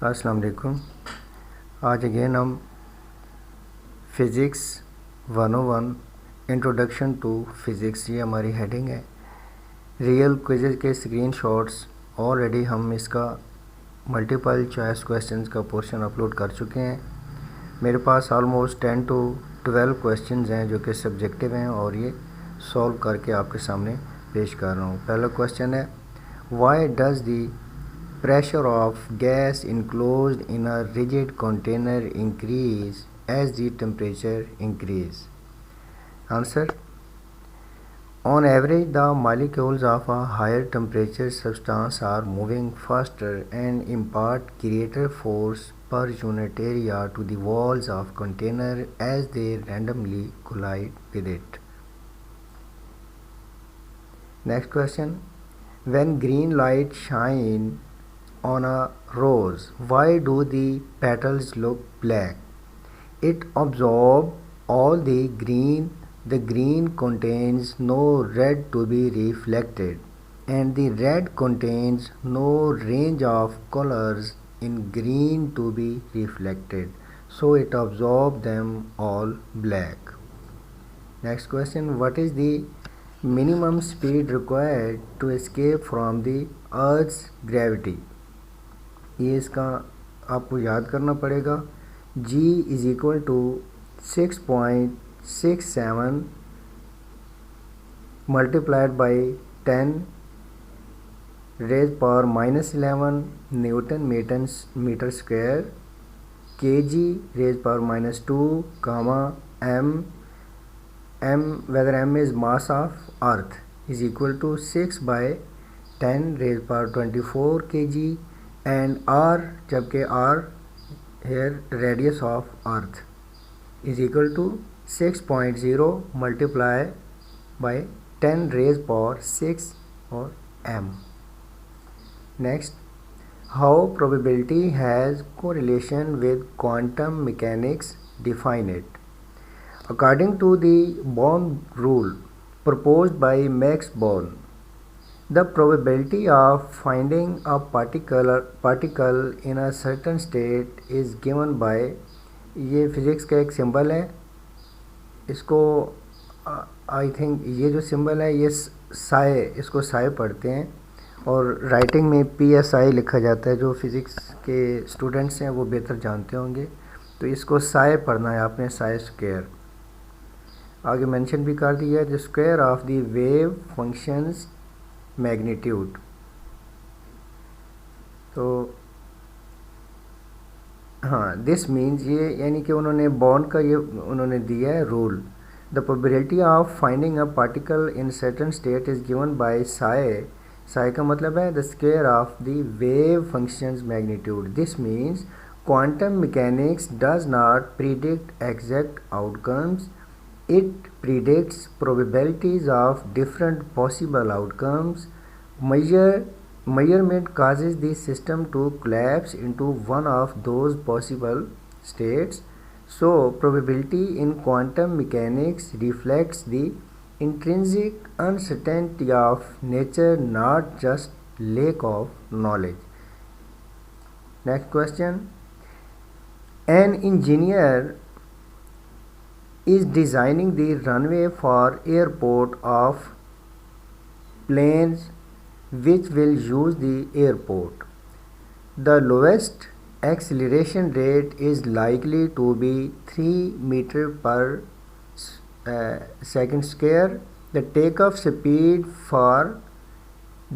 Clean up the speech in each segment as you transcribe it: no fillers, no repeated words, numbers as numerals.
अस्सलाम वालेकुम। आज अगेन हम फ़िज़िक्स 101 इंट्रोडक्शन टू फ़िज़िक्स, ये हमारी हेडिंग है। रियल क्विज़ के स्क्रीनशॉट्स ऑलरेडी हम इसका मल्टीपल चॉइस क्वेश्चंस का पोर्शन अपलोड कर चुके हैं। मेरे पास ऑलमोस्ट 10 to 12 क्वेश्चंस हैं जो कि सब्जेक्टिव हैं और ये सॉल्व करके आपके सामने पेश कर रहा हूँ। पहला क्वेश्चन है, why does the pressure of gas enclosed in a rigid container increase as the temperature increase? Answer: on average, the molecules of a higher temperature substance are moving faster and impart greater force per unit area to the walls of container as they randomly collide with it. Next question, when green light shine on a rose, why do the petals look black? It absorbs all the green. The green contains no red to be reflected, and the red contains no range of colors in green to be reflected, so it absorbs them all black. Next question, what is the minimum speed required to escape from the Earth's gravity? ये इसका आपको याद करना पड़ेगा। G is equal to 6.67 multiplied by 10 raise power -11 newton metre square, kg raise power -2 gamma m whether m is mass of earth is equal to 6/10 raised power 24 kg and r, जबकि r here radius of earth is equal to 6.0 multiply by 10 raised power 6 or m. Next, how probability has correlation with quantum mechanics? Define it. According to the Born rule proposed by Max Born, the probability of finding a particle in a certain state is given by, ये physics का एक symbol है, इसको I think ये जो symbol है ये साई, इसको साई पढ़ते हैं और राइटिंग में PSI लिखा जाता है। जो फिज़िक्स के स्टूडेंट्स हैं वो बेहतर जानते होंगे, तो इसको साई पढ़ना है आपने, साई स्क्वायर। आगे मेंशन भी कर दिया, the square of the wave functions magnitude. तो हाँ, दिस मीन्स ये यानी कि उन्होंने बॉर्न का ये उन्होंने दिया है rule. The probability of finding a particle in certain state is given by Sai. Sai का मतलब है the square of the wave functions magnitude. This means quantum mechanics does not predict exact outcomes, it predicts probabilities of different possible outcomes. Measurement causes the system to collapse into one of those possible states. So, probability in quantum mechanics reflects the intrinsic uncertainty of nature, not just lack of knowledge. Next question. An engineer is designing the runway for airport of planes which will use the airport. The lowest acceleration rate is likely to be 3 meters per second square. The takeoff speed for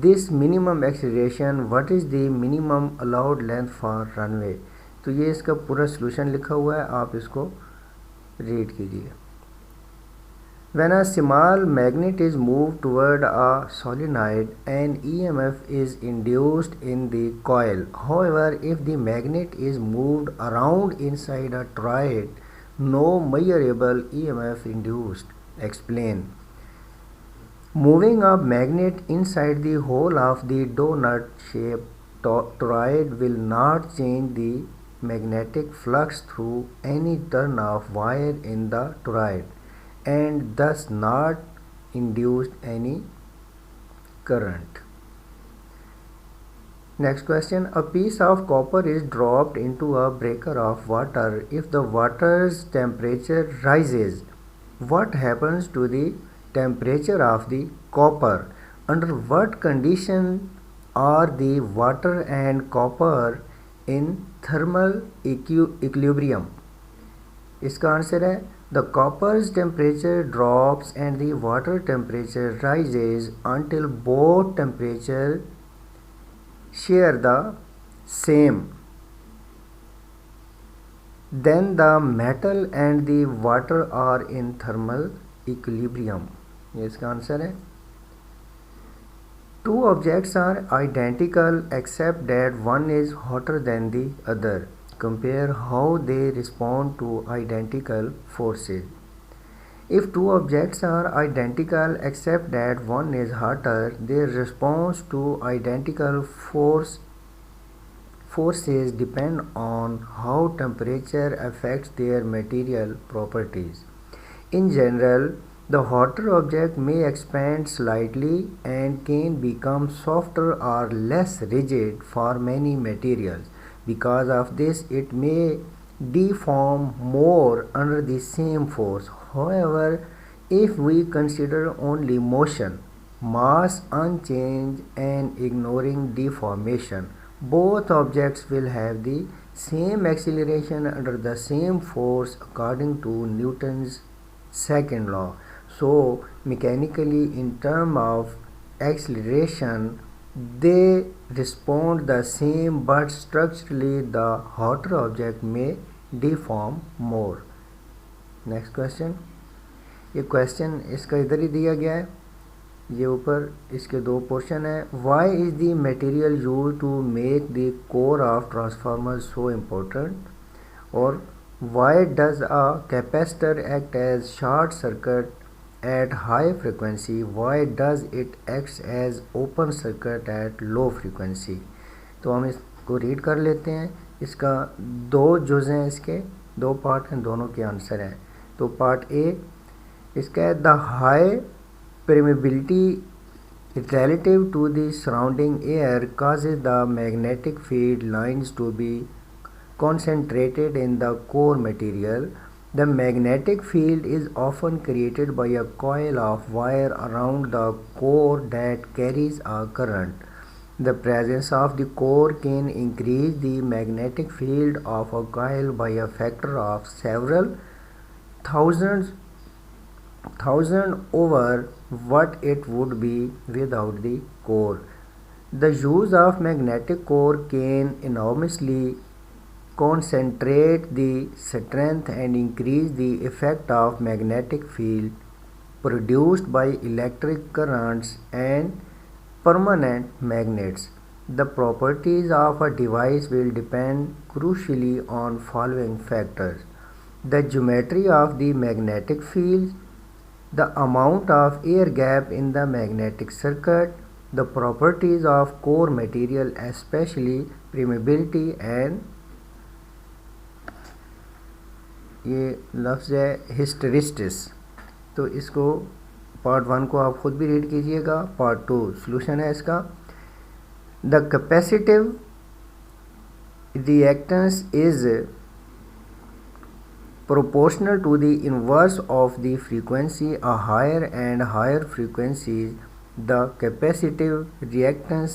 this minimum acceleration, what is the minimum allowed length for runway? तो ये इसका पूरा solution लिखा हुआ है, आप इसको read कीजिए। When a small magnet is moved toward a solenoid, an EMF is induced in the coil. However, if the magnet is moved around inside a toroid, no measurable EMF induced. Explain. Moving a magnet inside the hole of the donut-shaped toroid will not change the magnetic flux through any turn of wire in the toroid and thus not induce any current. Next question, a piece of copper is dropped into a breaker of water. If the water's temperature rises, what happens to the temperature of the copper? Under what condition are the water and copper in thermal equilibrium? इसका answer है the copper's temperature drops and the water temperature rises until both temperature share the same. Then the metal and the water are in thermal equilibrium. ये इसका answer है. Two objects are identical except that one is hotter than the other. Compare how they respond to identical forces. If two objects are identical except that one is hotter, their response to identical forces depend on how temperature affects their material properties. In general, the hotter object may expand slightly and can become softer or less rigid for many materials. Because of this, it may deform more under the same force. However, if we consider only motion, mass unchanged and ignoring deformation, both objects will have the same acceleration under the same force according to Newton's second law. So, mechanically, in terms of acceleration, they respond the same, but structurally the hotter object may deform more. Next question, ये question इसका इधर ही दिया गया है, ये ऊपर इसके दो पोर्शन है. Why is the material use to make the core of transformer so important, और why does a capacitor act as short circuit at high frequency, why does it acts as open circuit at low frequency. तो हम इसको read कर लेते हैं. इसका दो जुज़ हैं, इसके दो पार्ट हैं, दोनों के आंसर हैं. तो पार्ट ए इसका है the high permeability relative to the surrounding air causes the magnetic field lines to be concentrated in the core material. The magnetic field is often created by a coil of wire around the core that carries a current. The presence of the core can increase the magnetic field of a coil by a factor of several thousand over what it would be without the core. The use of magnetic core can enormously concentrate the strength and increase the effect of magnetic field produced by electric currents and permanent magnets. The properties of a device will depend crucially on following factors: the geometry of the magnetic field, the amount of air gap in the magnetic circuit, the properties of core material especially permeability, and ये लफ्ज़ है हिस्टेरिस्टिस. तो इसको part 1 को आप ख़ुद भी read कीजिएगा. पार्ट 2 सॉल्यूशन है इसका. The capacitive reactance is proportional to the inverse of the frequency. A higher and higher frequencies, the capacitive reactance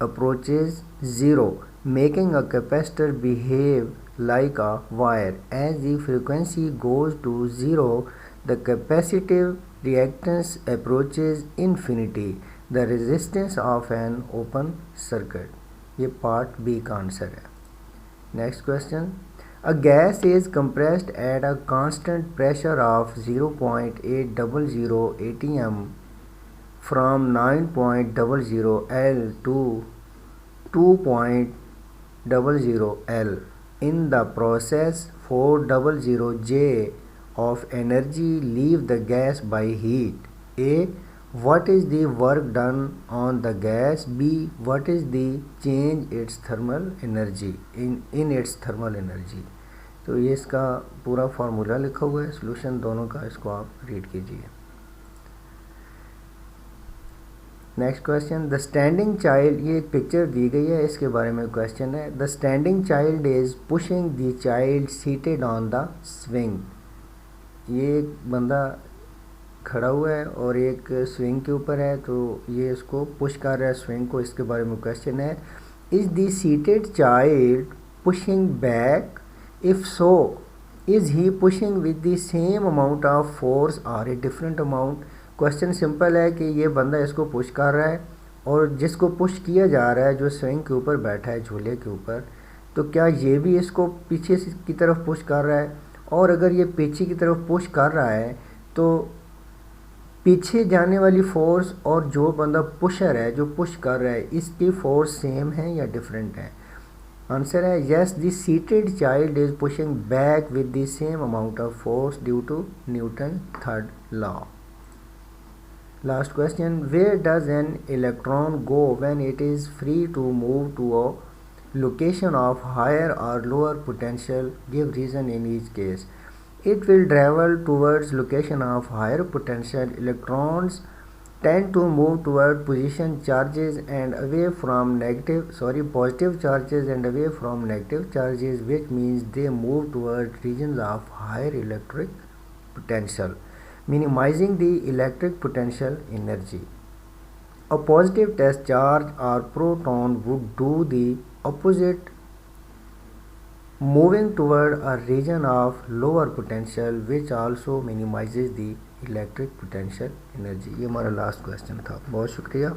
approaches zero, making a capacitor behave like a wire. As the frequency goes to zero, the capacitive reactance approaches infinity, the resistance of an open circuit. ये part B का answer है. Next question, a gas is compressed at a constant pressure of 0.800 atm from 9.00 L to 2.00 L. In the process, 400 J of energy leave the gas by heat. A. What is the work done on the gas? B. What is the change its thermal energy in its thermal energy. तो ये इसका पूरा formula लिखा हुआ है, solution दोनों का, इसको आप रीड कीजिए. Next question, the standing child, ये एक पिक्चर दी गई है, इसके बारे में क्वेश्चन है। The standing child is pushing the child seated on the swing. ये एक बंदा खड़ा हुआ है और एक स्विंग के ऊपर है, तो ये इसको पुश कर रहा है स्विंग को, इसके बारे में क्वेश्चन है। Is the seated child pushing back, if so is he pushing with the same amount of force or a different amount. Question simple है कि ये बंदा इसको पुश कर रहा है और जिसको पुश किया जा रहा है जो स्विंग के ऊपर बैठा है झूले के ऊपर, तो क्या ये भी इसको पीछे की तरफ पुश कर रहा है? और अगर ये पीछे की तरफ पुश कर रहा है तो पीछे जाने वाली फोर्स और जो बंदा पुशर है जो पुश कर रहा है इसकी फोर्स सेम है या डिफरेंट है? आंसर है yes, the seated child is pushing back with the same amount of force due to Newton third law. Last question, where does an electron go when it is free to move to a location of higher or lower potential? Give reason in each case. It will travel towards location of higher potential. Electrons tend to move toward position charges and away from positive charges and away from negative charges, which means they move toward regions of higher electric potential, minimizing the electric potential energy. A positive test charge or proton would do the opposite, moving toward a region of lower potential, which also minimizes the electric potential energy. ये हमारा last question था। बहुत शुक्रिया।